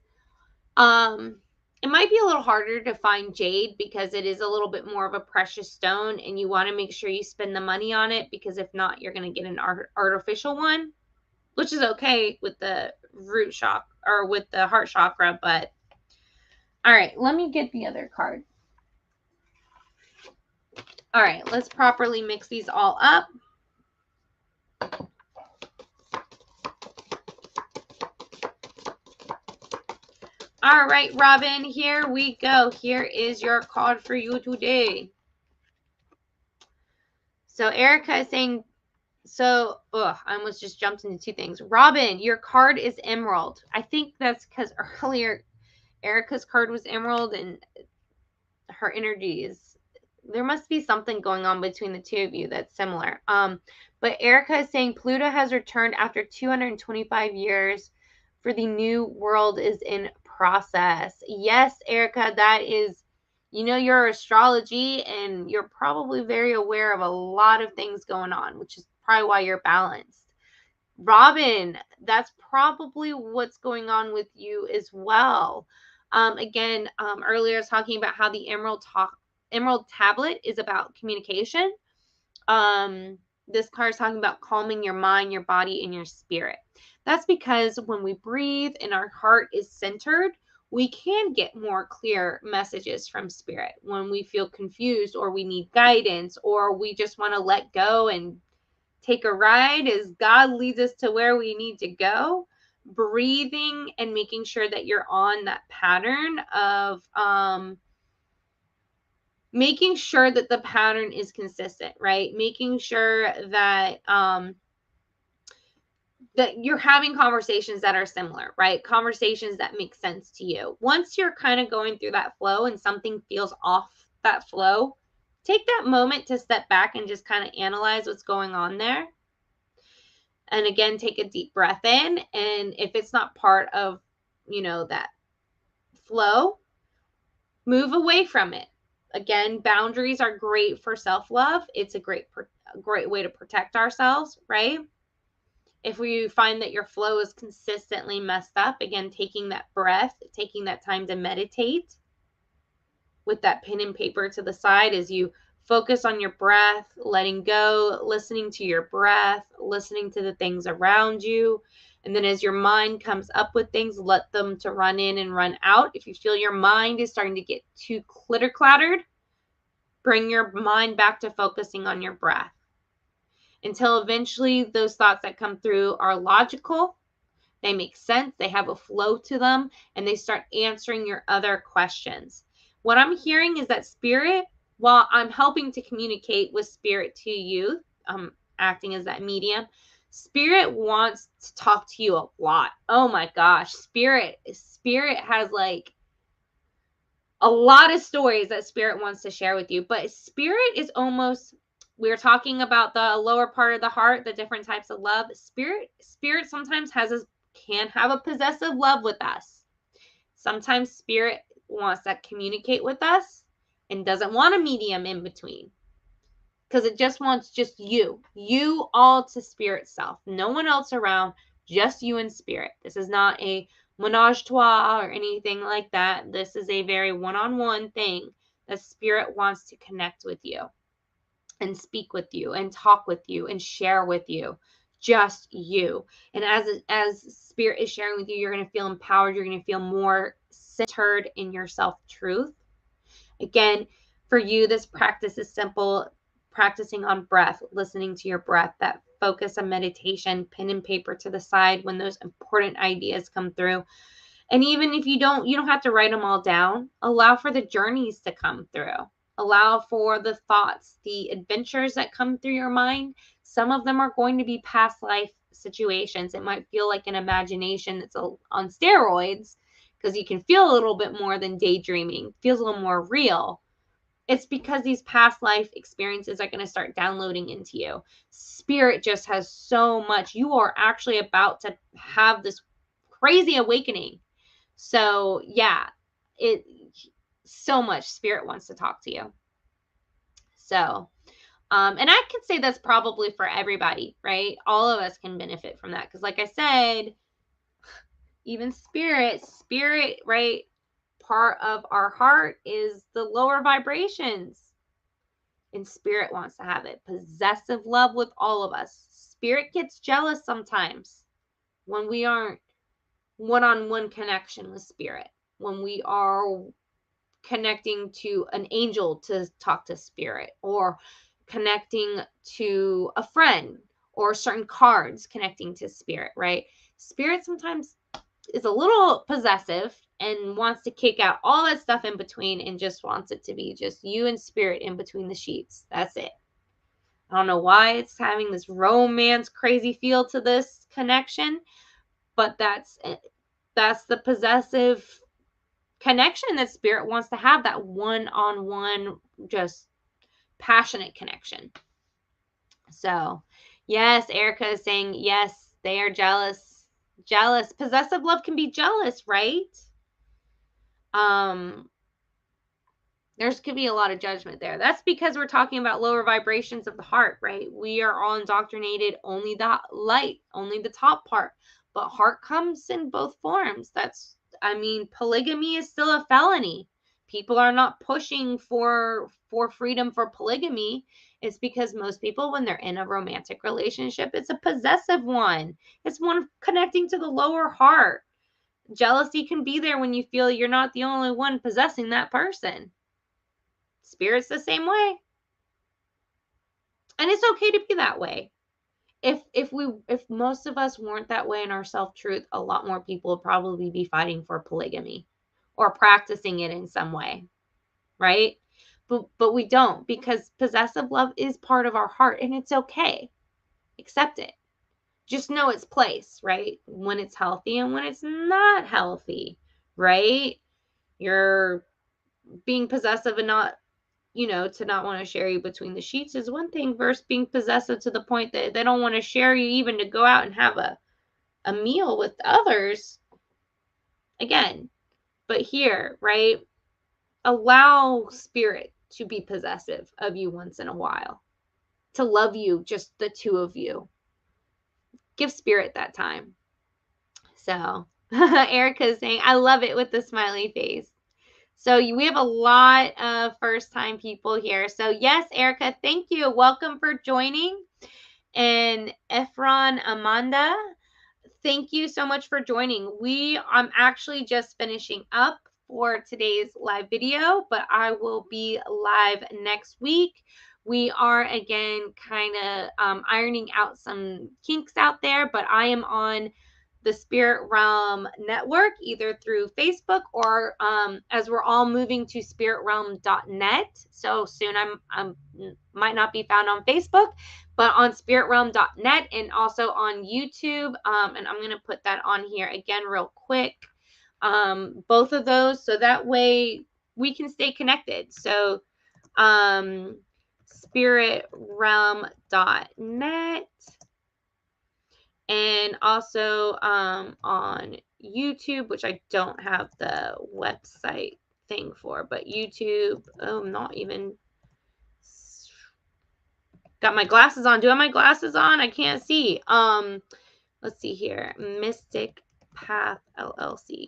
It might be a little harder to find jade because it is a little bit more of a precious stone, and you want to make sure you spend the money on it, because if not, you're going to get an artificial one, which is okay with the root chakra or with the heart chakra. But all right, let me get the other card. All right, let's properly mix these all up. All right, Robin, here we go. Here is your card for you today. So Erica is saying, I almost just jumped into two things. Robin, your card is emerald. I think that's because earlier Erica's card was emerald and her energies. There must be something going on between the two of you that's similar. But Erica is saying Pluto has returned after 225 years, for the new world is in process. Yes, Erica, that is, your astrology, and you're probably very aware of a lot of things going on, which is probably why you're balanced. Robin, that's probably what's going on with you as well. Earlier I was talking about how the Emerald Tablet is about communication. This card is talking about calming your mind, your body, and your spirit. That's because when we breathe and our heart is centered, we can get more clear messages from spirit. When we feel confused, or we need guidance, or we just want to let go and take a ride as God leads us to where we need to go, breathing and making sure that you're on that pattern of making sure that the pattern is consistent, right? Making sure that that you're having conversations that are similar, right? Conversations that make sense to you. Once you're kind of going through that flow and something feels off that flow, take that moment to step back and just kind of analyze what's going on there. And again, take a deep breath in. And if it's not part of, that flow, move away from it. Again, boundaries are great for self-love. It's a great way to protect ourselves, right? If we find that your flow is consistently messed up, again, taking that breath, taking that time to meditate with that pen and paper to the side as you focus on your breath, letting go, listening to your breath, listening to the things around you. And then as your mind comes up with things, let them to run in and run out. If you feel your mind is starting to get too clutter-clattered, Bring your mind back to focusing on your breath until eventually those thoughts that come through are logical, they make sense, they have a flow to them, and they start answering your other questions. What I'm hearing is that spirit, while I'm helping to communicate with spirit to you, acting as that medium, spirit wants to talk to you a lot. Oh my gosh, spirit has like a lot of stories that spirit wants to share with you, but spirit is almost, we're talking about the lower part of the heart, the different types of love. Spirit sometimes can have a possessive love with us. Sometimes spirit wants to communicate with us and doesn't want a medium in between, because it just wants just you all to spirit self, no one else around, just you and spirit. This is not a menage a trois or anything like that. This is a very one-on-one thing that spirit wants to connect with you and speak with you and talk with you and share with you, just you. And as spirit is sharing with you, you're going to feel empowered, you're going to feel more centered in your self-truth. Again, for you, this practice is simple. Practicing on breath, listening to your breath, that focus of meditation, pen and paper to the side when those important ideas come through. And even if you don't have to write them all down. Allow for the journeys to come through. Allow for the thoughts, the adventures that come through your mind. Some of them are going to be past life situations. It might feel like an imagination that's on steroids, because you can feel a little bit more than daydreaming. It feels a little more real. It's because these past life experiences are going to start downloading into you. Spirit just has so much. You are actually about to have this crazy awakening. So yeah, so much spirit wants to talk to you. So, and I can say that's probably for everybody, right? All of us can benefit from that. Because like I said, even spirit, right? Part of our heart is the lower vibrations. And spirit wants to have it. Possessive love with all of us. Spirit gets jealous sometimes when we aren't one-on-one connection with spirit. When we are connecting to an angel to talk to spirit, or connecting to a friend, or certain cards connecting to spirit, right? Spirit sometimes is a little possessive and wants to kick out all that stuff in between and just wants it to be just you and spirit in between the sheets. That's it. I don't know why it's having this romance crazy feel to this connection, but that's the possessive connection that spirit wants to have, that one-on-one, just passionate connection. So yes, Erica is saying yes, they are jealous. Possessive love can be jealous, right? There's could be a lot of judgment there. That's because we're talking about lower vibrations of the heart, right? We are all indoctrinated only the light, only the top part, but heart comes in both forms. Polygamy is still a felony. People are not pushing for freedom for polygamy. It's because most people, when they're in a romantic relationship, it's a possessive one. It's one connecting to the lower heart. Jealousy can be there when you feel you're not the only one possessing that person. Spirit's the same way. And it's okay to be that way. If most of us weren't that way in our self-truth, a lot more people would probably be fighting for polygamy or practicing it in some way, right? But we don't, because possessive love is part of our heart, and it's okay. Accept it. Just know its place, right? When it's healthy and when it's not healthy, right? You're being possessive and not, to not want to share you between the sheets is one thing, versus being possessive to the point that they don't want to share you even to go out and have a meal with others. Again, but here, right? Allow spirit to be possessive of you once in a while, to love you, just the two of you. Give spirit that time. So Erica is saying, I love it with the smiley face. So we have a lot of first-time people here. So yes, Erica, thank you. Welcome for joining. And Efron Amanda, thank you so much for joining. I'm actually just finishing up for today's live video, but I will be live next week. We are again kind of ironing out some kinks out there, but I am on the Spirit Realm Network, either through Facebook or as we're all moving to spiritrealm.net. So soon I'm might not be found on Facebook, but on spiritrealm.net and also on YouTube. And I'm going to put that on here again real quick. Both of those, so that way we can stay connected. So spiritrealm.net. And also on YouTube, which I don't have the website thing for, but YouTube, I'm not even got my glasses on. Do I have my glasses on? I can't see. Let's see here. Mystic Path LLC.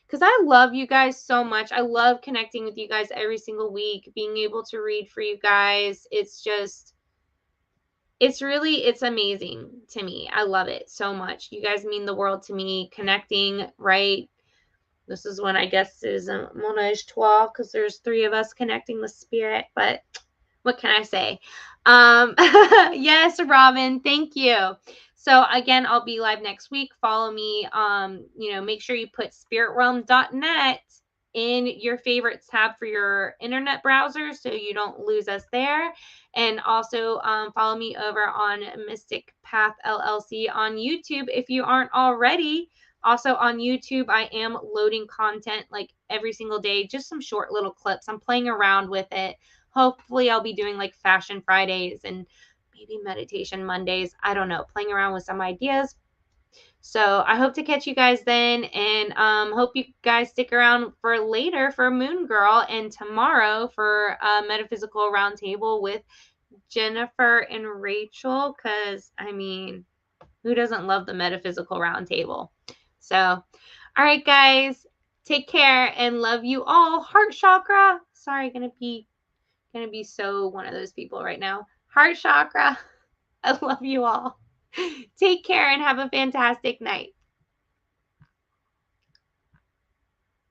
Because I love you guys so much. I love connecting with you guys every single week, being able to read for you guys. It's just, it's amazing to me. I love it so much. You guys mean the world to me. Connecting, right? This is when I guess is a ménage trois, because there's 3 of us connecting with spirit. But what can I say? Yes, Robin, thank you. So again, I'll be live next week. Follow me. Make sure you put spiritrealm.net in your favorites tab for your internet browser so you don't lose us there. And also follow me over on Mystic Path LLC on YouTube if you aren't already. Also on YouTube, I am loading content like every single day, just some short little clips. I'm playing around with it. Hopefully I'll be doing like Fashion Fridays and maybe Meditation Mondays. I don't know, playing around with some ideas. So I hope to catch you guys then, and hope you guys stick around for later for Moon Girl and tomorrow for Metaphysical Roundtable with Jennifer and Rachel, because, I mean, who doesn't love the Metaphysical Roundtable? So, all right, guys, take care and love you all. Heart chakra. Sorry, gonna be so one of those people right now. Heart chakra. I love you all. Take care and have a fantastic night.